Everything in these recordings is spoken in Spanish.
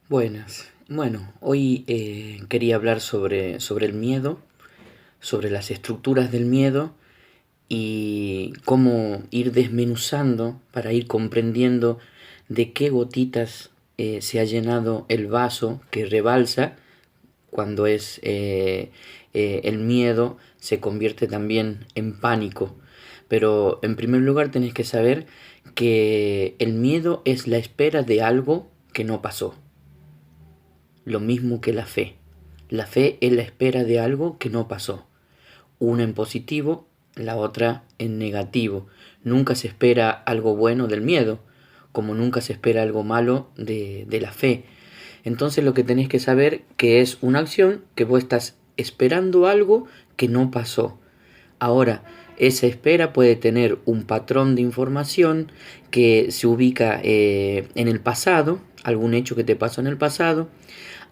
Buenas. Bueno, hoy quería hablar sobre el miedo, sobre las estructuras del miedo y cómo ir desmenuzando para ir comprendiendo de qué gotitas se ha llenado el vaso que rebalsa cuando el miedo se convierte también en pánico. Pero en primer lugar tenés que saber que el miedo es la espera de algo que no pasó. Lo mismo que la fe. La fe es la espera de algo que no pasó. Una en positivo, la otra en negativo. Nunca se espera algo bueno del miedo, como nunca se espera algo malo de la fe. Entonces lo que tenés que saber que es una acción que vos estás esperando algo que no pasó. Ahora, esa espera puede tener un patrón de información que se ubica en el pasado, algún hecho que te pasó en el pasado,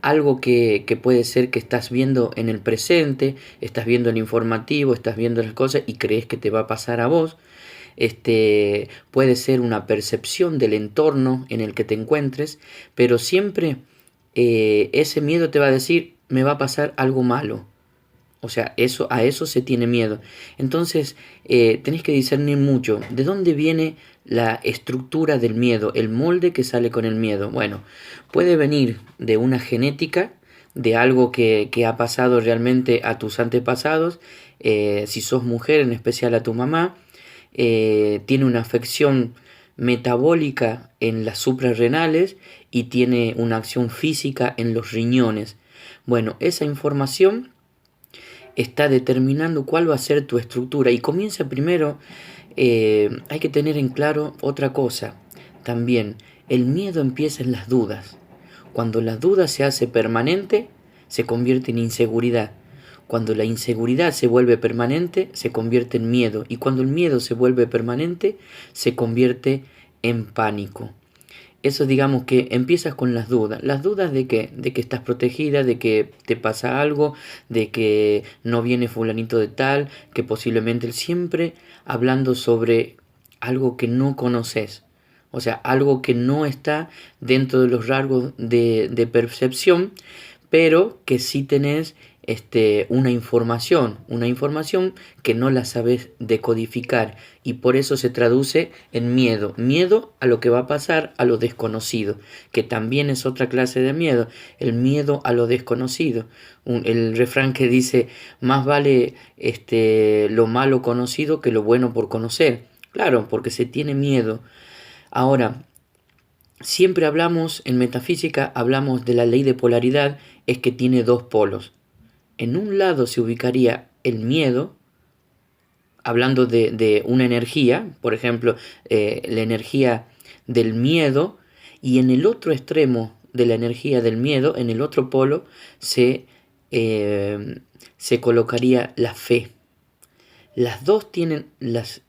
algo que puede ser que estás viendo en el presente, estás viendo el informativo, estás viendo las cosas y crees que te va a pasar a vos. Puede ser una percepción del entorno en el que te encuentres, pero siempre ese miedo te va a decir, me va a pasar algo malo. O sea, a eso se tiene miedo. Entonces, tenés que discernir mucho de dónde viene la estructura del miedo, el molde que sale con el miedo. Bueno, puede venir de una genética, de algo que ha pasado realmente a tus antepasados. Si sos mujer, en especial a tu mamá, tiene una afección metabólica en las suprarrenales y tiene una acción física en los riñones. Bueno, esa información está determinando cuál va a ser tu estructura y comienza primero, hay que tener en claro otra cosa también, el miedo empieza en las dudas. Cuando la duda se hace permanente, se convierte en inseguridad. Cuando la inseguridad se vuelve permanente, se convierte en miedo. Y cuando el miedo se vuelve permanente, se convierte en pánico. Eso digamos que empiezas con las dudas. ¿Las dudas de qué? De que estás protegida, de que te pasa algo, de que no viene fulanito de tal, que posiblemente siempre hablando sobre algo que no conoces. O sea, algo que no está dentro de los rasgos de percepción, pero que sí tenés una información que no la sabes decodificar y por eso se traduce en miedo, miedo a lo que va a pasar, a lo desconocido, que también es otra clase de miedo, el miedo a lo desconocido. El refrán que dice, más vale lo malo conocido que lo bueno por conocer. Claro, porque se tiene miedo. Ahora, siempre hablamos, en metafísica, hablamos de la ley de polaridad, es que tiene dos polos. En un lado se ubicaría el miedo, hablando de una energía, por ejemplo, la energía del miedo, y en el otro extremo de la energía del miedo, en el otro polo, se colocaría la fe. Las dos tienen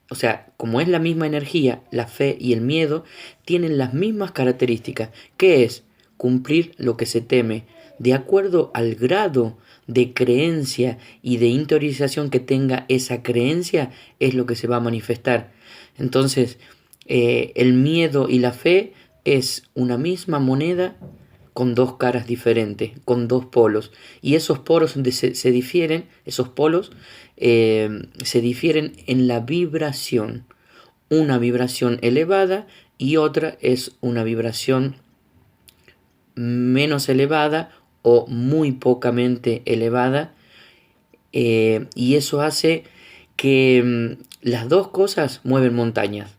o sea, como es la misma energía, la fe y el miedo tienen las mismas características, que es cumplir lo que se teme, de acuerdo al grado de creencia y de interiorización que tenga esa creencia, es lo que se va a manifestar. Entonces, el miedo y la fe es una misma moneda con dos caras diferentes, con dos polos. Y esos polos se difieren, esos polos se difieren en la vibración. Una vibración elevada y otra es una vibración menos elevada o muy pocamente elevada. Y eso hace que las dos cosas mueven montañas.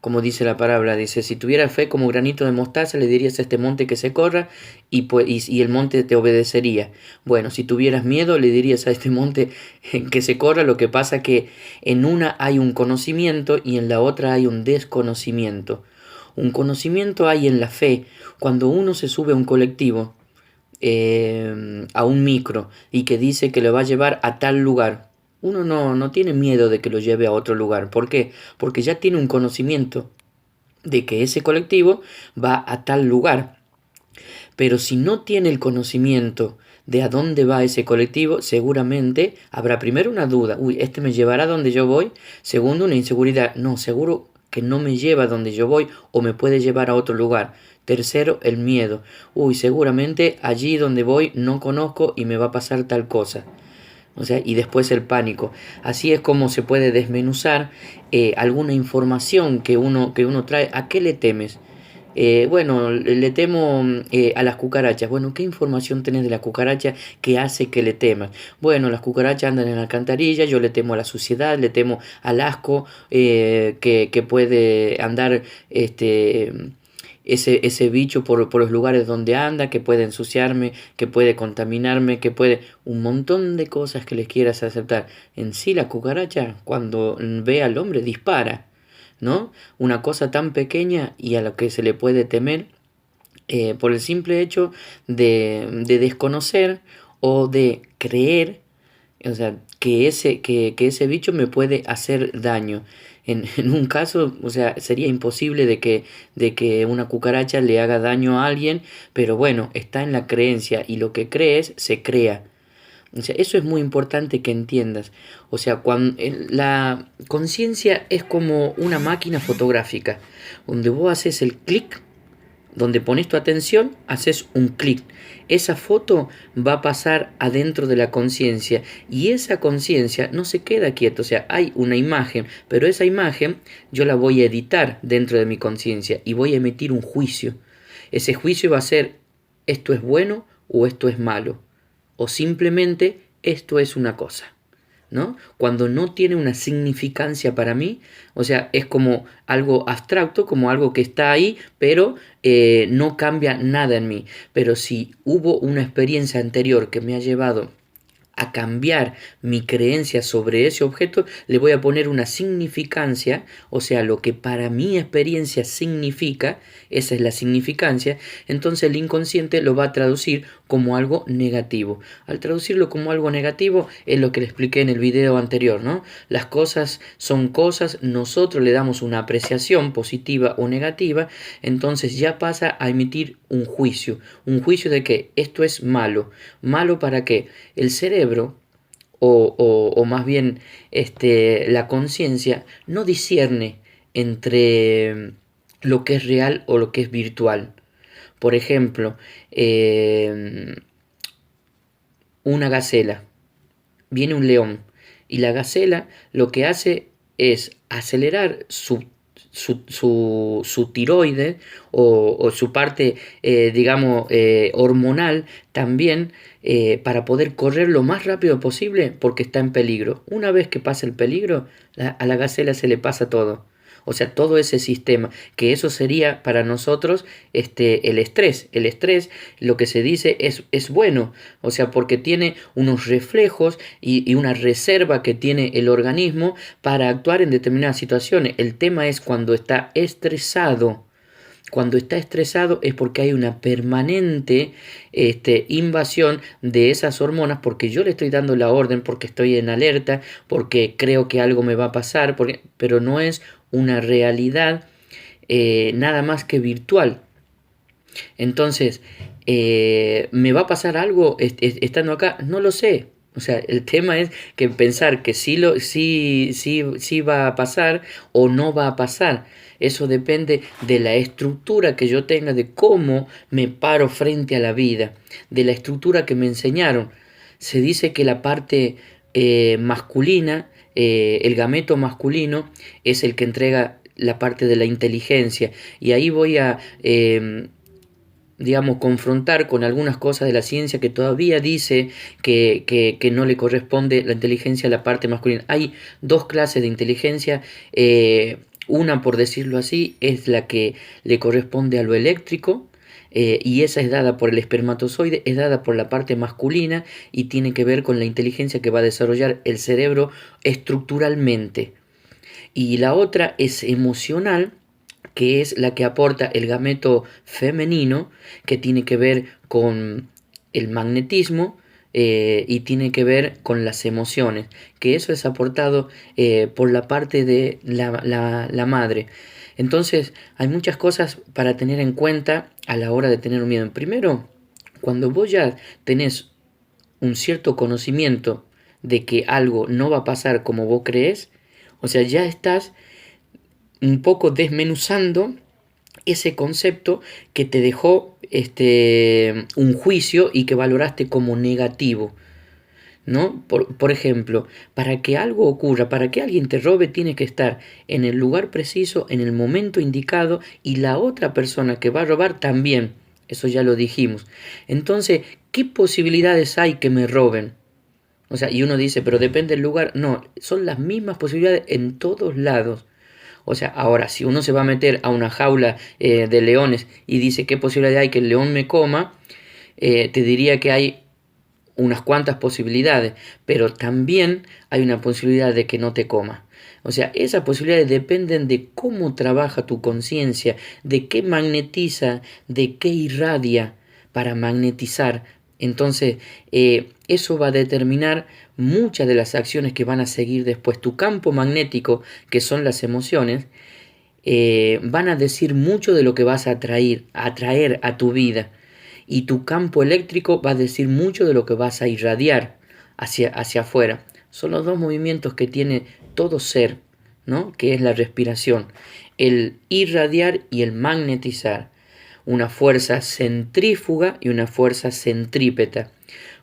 Como dice la palabra, dice, si tuviera fe como granito de mostaza, le dirías a este monte que se corra y el monte te obedecería. Bueno, si tuvieras miedo, le dirías a este monte que se corra. Lo que pasa que en una hay un conocimiento y en la otra hay un desconocimiento. Un conocimiento hay en la fe. Cuando uno se sube a un colectivo, a un micro, y que dice que le va a llevar a tal lugar, uno no tiene miedo de que lo lleve a otro lugar. ¿Por qué? Porque ya tiene un conocimiento de que ese colectivo va a tal lugar. Pero si no tiene el conocimiento de a dónde va ese colectivo, seguramente habrá primero una duda. Uy, ¿este me llevará a donde yo voy? Segundo, una inseguridad. No, seguro que no me lleva a donde yo voy o me puede llevar a otro lugar. Tercero, el miedo. Uy, seguramente allí donde voy no conozco y me va a pasar tal cosa. O sea, y después el pánico. Así es como se puede desmenuzar alguna información que uno trae. ¿A qué le temes? Bueno, le temo a las cucarachas. Bueno, ¿qué información tenés de la cucaracha que hace que le temas? Bueno, las cucarachas andan en la alcantarilla, yo le temo a la suciedad, le temo al asco que puede andar ese bicho por los lugares donde anda, que puede ensuciarme, que puede contaminarme, que puede... Un montón de cosas que les quieras aceptar. En sí, la cucaracha, cuando ve al hombre, dispara. ¿No? Una cosa tan pequeña y a la que se le puede temer por el simple hecho de desconocer o de creer, o sea, que ese bicho me puede hacer daño. En un caso, o sea, sería imposible de que una cucaracha le haga daño a alguien, pero bueno, está en la creencia y lo que crees se crea. O sea, eso es muy importante que entiendas. O sea, cuando la conciencia es como una máquina fotográfica, donde vos haces el clic, donde pones tu atención, haces un clic. Esa foto va a pasar adentro de la conciencia y esa conciencia no se queda quieta. O sea, hay una imagen, pero esa imagen yo la voy a editar dentro de mi conciencia y voy a emitir un juicio. Ese juicio va a ser, esto es bueno o esto es malo o simplemente esto es una cosa, ¿no? Cuando no tiene una significancia para mí, o sea, es como algo abstracto, como algo que está ahí, pero no cambia nada en mí. Pero si hubo una experiencia anterior que me ha llevado a cambiar mi creencia sobre ese objeto, le voy a poner una significancia, o sea, lo que para mi experiencia significa, esa es la significancia, entonces el inconsciente lo va a traducir como algo negativo. Al traducirlo como algo negativo es lo que le expliqué en el video anterior, ¿no? Las cosas son cosas, nosotros le damos una apreciación positiva o negativa, entonces ya pasa a emitir un juicio de que esto es malo. ¿Malo para qué? El cerebro, o más bien la conciencia, no discierne entre lo que es real o lo que es virtual. Por ejemplo, una gacela. Viene un león y la gacela lo que hace es acelerar su tiroide o su parte, digamos, hormonal también para poder correr lo más rápido posible porque está en peligro. Una vez que pasa el peligro, a la gacela se le pasa todo. O sea, todo ese sistema, que eso sería para nosotros el estrés. El estrés, lo que se dice, es bueno. O sea, porque tiene unos reflejos y una reserva que tiene el organismo para actuar en determinadas situaciones. El tema es cuando está estresado. Cuando está estresado es porque hay una permanente invasión de esas hormonas, porque yo le estoy dando la orden, porque estoy en alerta, porque creo que algo me va a pasar, pero no es una realidad nada más que virtual. Entonces, ¿me va a pasar algo estando acá? No lo sé. O sea, el tema es que pensar que sí va a pasar o no va a pasar. Eso depende de la estructura que yo tenga, de cómo me paro frente a la vida, de la estructura que me enseñaron. Se dice que la parte masculina, el gameto masculino, es el que entrega la parte de la inteligencia. Y ahí voy a digamos, confrontar con algunas cosas de la ciencia que todavía dice que no le corresponde la inteligencia a la parte masculina. Hay dos clases de inteligencia, una, por decirlo así, es la que le corresponde a lo eléctrico, y esa es dada por el espermatozoide, es dada por la parte masculina y tiene que ver con la inteligencia que va a desarrollar el cerebro estructuralmente. Y la otra es emocional, que es la que aporta el gameto femenino, que tiene que ver con el magnetismo y tiene que ver con las emociones, que eso es aportado por la parte de la madre. Entonces hay muchas cosas para tener en cuenta a la hora de tener un miedo. Primero, cuando vos ya tenés un cierto conocimiento de que algo no va a pasar como vos crees, o sea, ya estás un poco desmenuzando ese concepto que te dejó un juicio y que valoraste como negativo, ¿no? Por ejemplo, para que algo ocurra, para que alguien te robe, tiene que estar en el lugar preciso, en el momento indicado, y la otra persona que va a robar también. Eso ya lo dijimos. Entonces, ¿qué posibilidades hay que me roben? O sea, y uno dice, pero depende del lugar. No, son las mismas posibilidades en todos lados. O sea, ahora, si uno se va a meter a una jaula de leones y dice qué posibilidad hay que el león me coma, te diría que hay unas cuantas posibilidades, pero también hay una posibilidad de que no te coma. O sea, esas posibilidades dependen de cómo trabaja tu conciencia, de qué magnetiza, de qué irradia para magnetizar. Entonces, eso va a determinar muchas de las acciones que van a seguir después. Tu campo magnético, que son las emociones, van a decir mucho de lo que vas a atraer a tu vida. Y tu campo eléctrico va a decir mucho de lo que vas a irradiar hacia afuera. Son los dos movimientos que tiene todo ser, ¿no? Que es la respiración. El irradiar y el magnetizar. Una fuerza centrífuga y una fuerza centrípeta.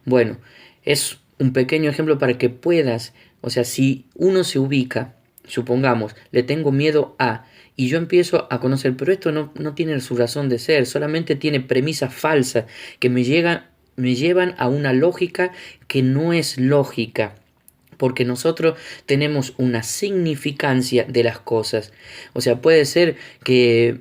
Bueno, es un pequeño ejemplo para que puedas, o sea, si uno se ubica, supongamos, le tengo miedo a, y yo empiezo a conocer, pero esto no tiene su razón de ser, solamente tiene premisas falsas que me llevan a una lógica que no es lógica. Porque nosotros tenemos una significancia de las cosas. O sea, puede ser que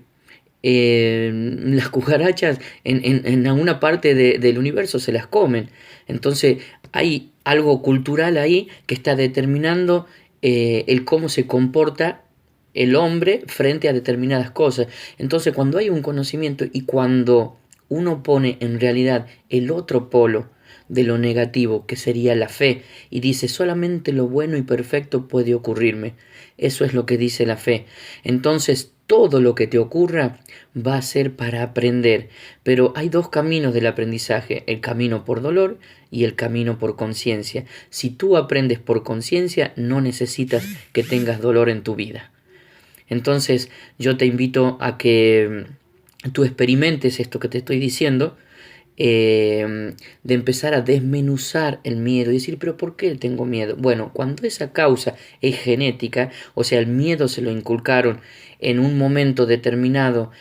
las cucarachas en alguna parte del universo se las comen. Entonces hay algo cultural ahí que está determinando el cómo se comporta el hombre frente a determinadas cosas. Entonces cuando hay un conocimiento y cuando uno pone en realidad el otro polo de lo negativo, que sería la fe, y dice solamente lo bueno y perfecto puede ocurrirme. Eso es lo que dice la fe. Entonces todo lo que te ocurra va a ser para aprender. Pero hay dos caminos del aprendizaje, el camino por dolor y el camino por conciencia. Si tú aprendes por conciencia, no necesitas que tengas dolor en tu vida. Entonces yo te invito a que tú experimentes esto que te estoy diciendo, de empezar a desmenuzar el miedo y decir, pero ¿por qué tengo miedo? Bueno, cuando esa causa es genética, o sea, el miedo se lo inculcaron en un momento determinado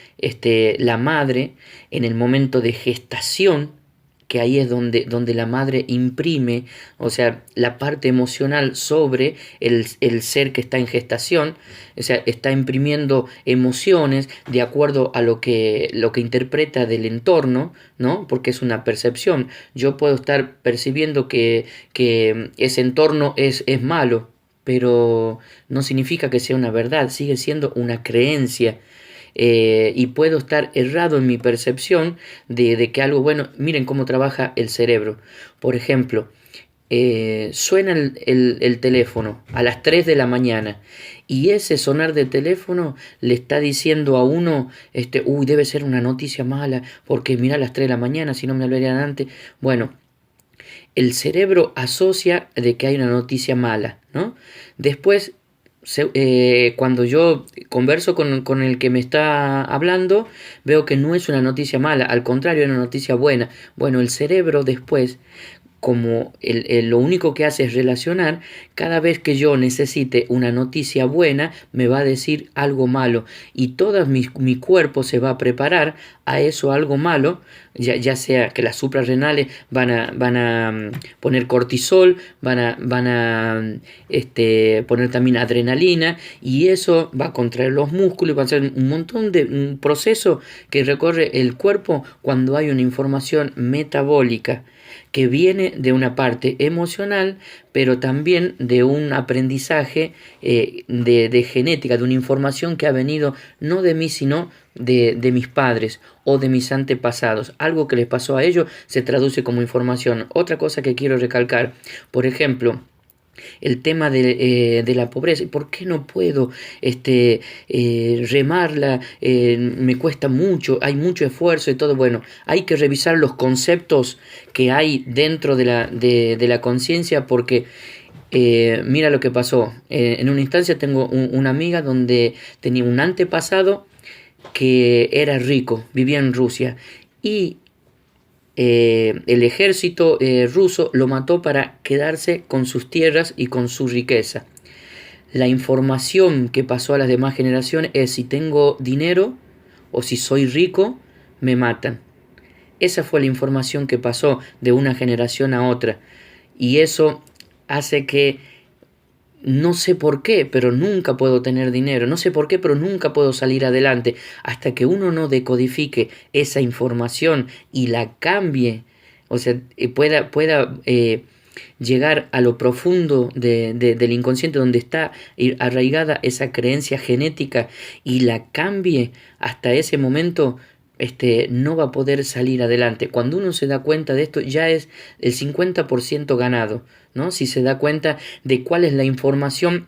la madre, en el momento de gestación, que ahí es donde la madre imprime, o sea, la parte emocional sobre el ser que está en gestación, o sea, está imprimiendo emociones de acuerdo a lo que interpreta del entorno, ¿no? Porque es una percepción. Yo puedo estar percibiendo que ese entorno es malo, pero no significa que sea una verdad, sigue siendo una creencia. Y puedo estar errado en mi percepción de que algo bueno. Miren cómo trabaja el cerebro. Por ejemplo, suena el teléfono a las 3 de la mañana y ese sonar de teléfono le está diciendo a uno, uy, debe ser una noticia mala porque mira a las 3 de la mañana, si no me hablarían antes. Bueno, el cerebro asocia de que hay una noticia mala, ¿no? Después, cuando yo converso con el que me está hablando, veo que no es una noticia mala, al contrario, es una noticia buena. Bueno, el cerebro después, como lo único que hace es relacionar, cada vez que yo necesite una noticia buena, me va a decir algo malo. Y todo mi cuerpo se va a preparar a eso, algo malo, ya sea que las suprarrenales van a poner cortisol, van a poner también adrenalina, y eso va a contraer los músculos, va a ser un montón de un proceso que recorre el cuerpo cuando hay una información metabólica que viene de una parte emocional, pero también de un aprendizaje de genética, de una información que ha venido no de mí, sino de mis padres o de mis antepasados. Algo que les pasó a ellos se traduce como información. Otra cosa que quiero recalcar, por ejemplo, el tema de la pobreza. ¿Por qué no puedo remarla? Me cuesta mucho, hay mucho esfuerzo y todo. Bueno, hay que revisar los conceptos que hay dentro de la conciencia, porque mira lo que pasó. En una instancia tengo una amiga donde tenía un antepasado que era rico, vivía en Rusia, y el ejército ruso lo mató para quedarse con sus tierras y con su riqueza. La información que pasó a las demás generaciones es: si tengo dinero o si soy rico, me matan. Esa fue la información que pasó de una generación a otra. Y eso hace que no sé por qué, pero nunca puedo tener dinero. No sé por qué, pero nunca puedo salir adelante. Hasta que uno no decodifique esa información y la cambie, o sea, pueda llegar a lo profundo del inconsciente, donde está arraigada esa creencia genética, y la cambie, hasta ese momento no va a poder salir adelante. Cuando uno se da cuenta de esto, ya es el 50% ganado, ¿no? Si se da cuenta de cuál es la información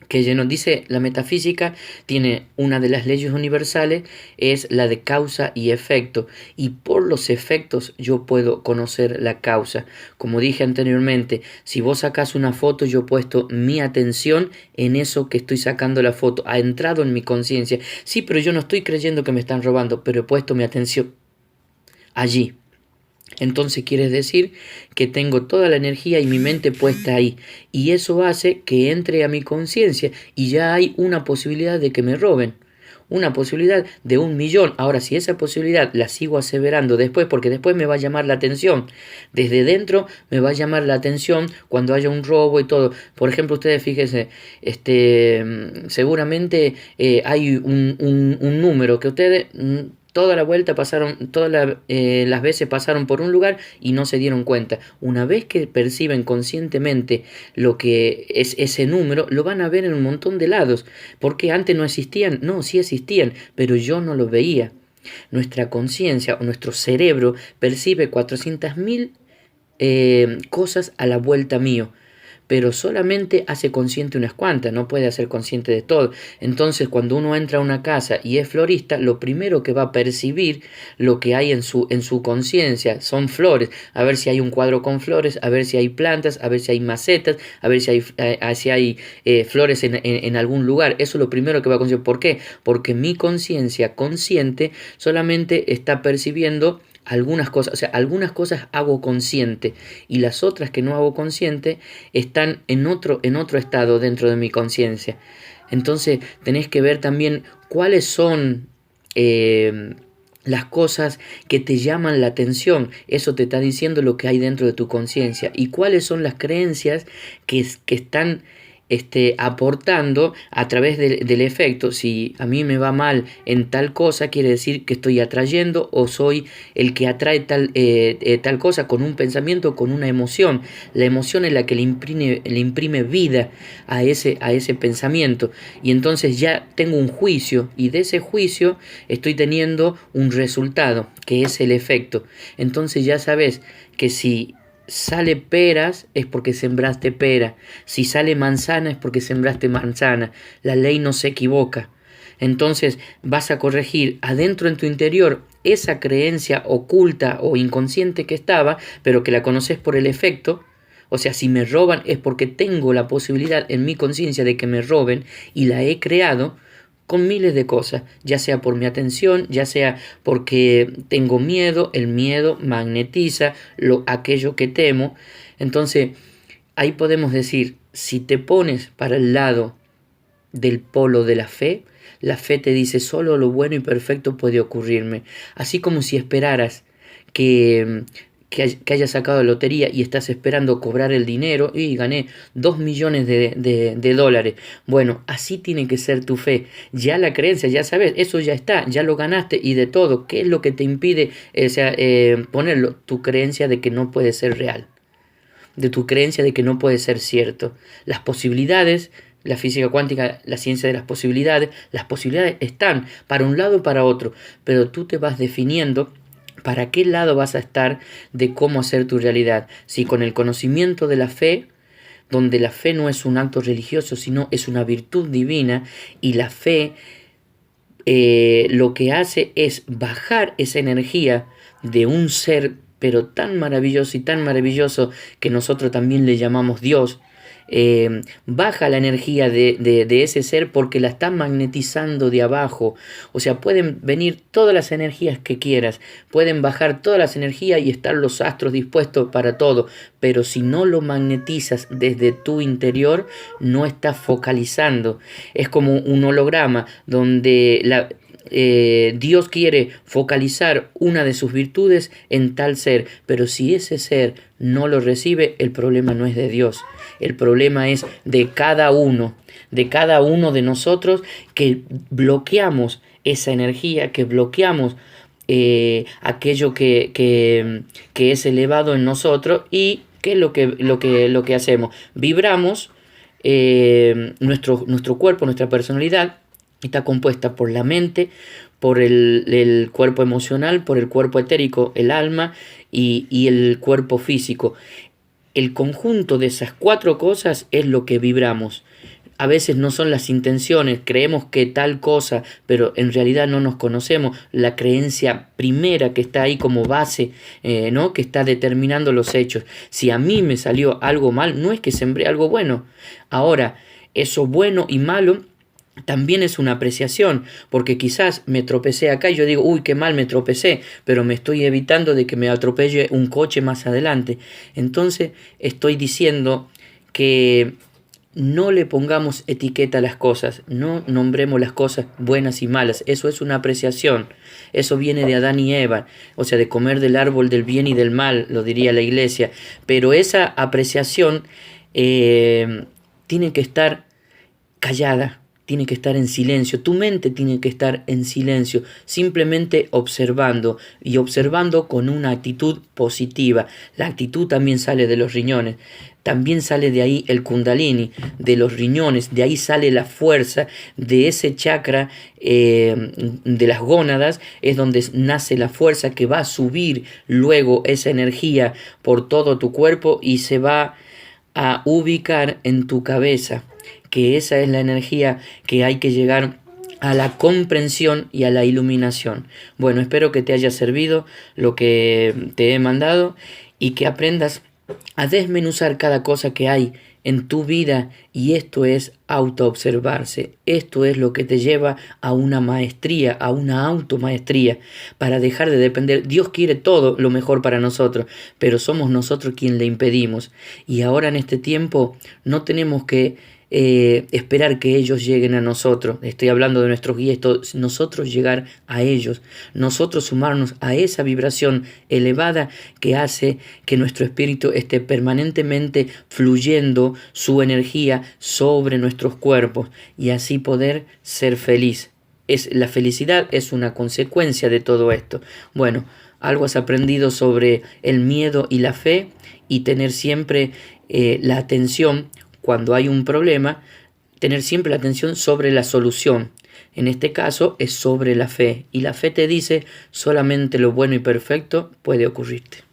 que nos dice la metafísica, tiene una de las leyes universales, es la de causa y efecto, y por los efectos yo puedo conocer la causa. Como dije anteriormente, si vos sacás una foto, yo he puesto mi atención en eso que estoy sacando la foto, ha entrado en mi conciencia. Sí, pero yo no estoy creyendo que me están robando, pero he puesto mi atención allí. Entonces quiere decir que tengo toda la energía y mi mente puesta ahí, y eso hace que entre a mi conciencia, y ya hay una posibilidad de que me roben, una posibilidad de 1.000.000. Ahora, si esa posibilidad la sigo aseverando después, porque después me va a llamar la atención, desde dentro me va a llamar la atención cuando haya un robo y todo. Por ejemplo, ustedes fíjense, seguramente hay un número que ustedes toda la vuelta pasaron, las veces pasaron por un lugar y no se dieron cuenta. Una vez que perciben conscientemente lo que es ese número, lo van a ver en un montón de lados. ¿Porque antes no existían? No, sí existían, pero yo no los veía. Nuestra conciencia o nuestro cerebro percibe 400.000 cosas a la vuelta mío, pero solamente hace consciente unas cuantas, no puede hacer consciente de todo. Entonces, cuando uno entra a una casa y es florista, lo primero que va a percibir, lo que hay en su conciencia, son flores. A ver si hay un cuadro con flores, a ver si hay plantas, a ver si hay macetas, a ver si hay flores en algún lugar. Eso es lo primero que va a conseguir. ¿Por qué? Porque mi conciencia consciente solamente está percibiendo algunas cosas, o sea, algunas cosas hago consciente, y las otras que no hago consciente están en otro estado dentro de mi conciencia. Entonces tenés que ver también cuáles son las cosas que te llaman la atención. Eso te está diciendo lo que hay dentro de tu conciencia, y cuáles son las creencias que están aportando a través del efecto. Si a mí me va mal en tal cosa, quiere decir que estoy atrayendo, o soy el que atrae tal cosa con un pensamiento, con una emoción. La emoción es la que le imprime vida a ese pensamiento, y entonces ya tengo un juicio, y de ese juicio estoy teniendo un resultado, que es el efecto. Entonces ya sabes que si sale peras es porque sembraste pera, si sale manzana es porque sembraste manzana. La ley no se equivoca. Entonces vas a corregir adentro en tu interior esa creencia oculta o inconsciente que estaba, pero que la conoces por el efecto. O sea, si me roban es porque tengo la posibilidad en mi conciencia de que me roben, y la he creado con miles de cosas, ya sea por mi atención, ya sea porque tengo miedo. El miedo magnetiza aquello que temo. Entonces, ahí podemos decir, si te pones para el lado del polo de la fe te dice: solo lo bueno y perfecto puede ocurrirme. Así como si esperaras que hayas sacado la lotería y estás esperando cobrar el dinero, y gané 2 millones de dólares. Bueno, así tiene que ser tu fe. Ya la creencia, ya sabes, eso ya está, ya lo ganaste, y de todo. ¿Qué es lo que te impide ponerlo? Tu creencia de que no puede ser real, de tu creencia de que no puede ser cierto. Las posibilidades, la física cuántica, la ciencia de las posibilidades están para un lado o para otro, pero tú te vas definiendo para qué lado vas a estar de cómo hacer tu realidad. Si con el conocimiento de la fe, donde la fe no es un acto religioso, sino es una virtud divina, y la fe lo que hace es bajar esa energía de un ser, pero tan maravilloso y tan maravilloso, que nosotros también le llamamos Dios. baja la energía de ese ser porque la está magnetizando de abajo. O sea, pueden venir todas las energías que quieras, pueden bajar todas las energías y estar los astros dispuestos para todo, pero si no lo magnetizas desde tu interior, no estás focalizando. Es como un holograma donde Dios quiere focalizar una de sus virtudes en tal ser, pero si ese ser no lo recibe, el problema no es de Dios, el problema es de cada uno de nosotros, que bloqueamos esa energía, que bloqueamos aquello que es elevado en nosotros. Y ¿qué es lo que hacemos? Vibramos. Nuestro cuerpo, nuestra personalidad está compuesta por la mente, por el cuerpo emocional, por el cuerpo etérico, el alma y el cuerpo físico. El conjunto de esas 4 cosas es lo que vibramos. A veces no son las intenciones, creemos que tal cosa, pero en realidad no nos conocemos. La creencia primera que está ahí como base, ¿no? Que está determinando los hechos. Si a mí me salió algo mal, no es que sembré algo bueno. Ahora, eso bueno y malo también es una apreciación, porque quizás me tropecé acá y yo digo, uy, qué mal me tropecé, pero me estoy evitando de que me atropelle un coche más adelante. Entonces estoy diciendo que no le pongamos etiqueta a las cosas, no nombremos las cosas buenas y malas. Eso es una apreciación, eso viene de Adán y Eva, o sea, de comer del árbol del bien y del mal, lo diría la iglesia. Pero esa apreciación tiene que estar callada, tiene que estar en silencio, tu mente tiene que estar en silencio, simplemente observando, y observando con una actitud positiva. La actitud también sale de los riñones, también sale de ahí el kundalini, de los riñones, de ahí sale la fuerza, de ese chakra de las gónadas, es donde nace la fuerza que va a subir luego esa energía por todo tu cuerpo y se va a ubicar en tu cabeza, que esa es la energía que hay que llegar a la comprensión y a la iluminación. Bueno, espero que te haya servido lo que te he mandado y que aprendas a desmenuzar cada cosa que hay en tu vida, y esto es autoobservarse. Esto es lo que te lleva a una maestría, a una automaestría, para dejar de depender. Dios quiere todo lo mejor para nosotros, pero somos nosotros quien le impedimos. Y ahora en este tiempo no tenemos que esperar que ellos lleguen a nosotros. Estoy hablando de nuestros guías, nosotros llegar a ellos, nosotros sumarnos a esa vibración elevada que hace que nuestro espíritu esté permanentemente fluyendo su energía sobre nuestros cuerpos y así poder ser feliz. La felicidad es una consecuencia de todo esto. Bueno, algo has aprendido sobre el miedo y la fe, y tener siempre la atención cuando hay un problema, tener siempre la atención sobre la solución. En este caso es sobre la fe, y la fe te dice solamente lo bueno y perfecto puede ocurrirte.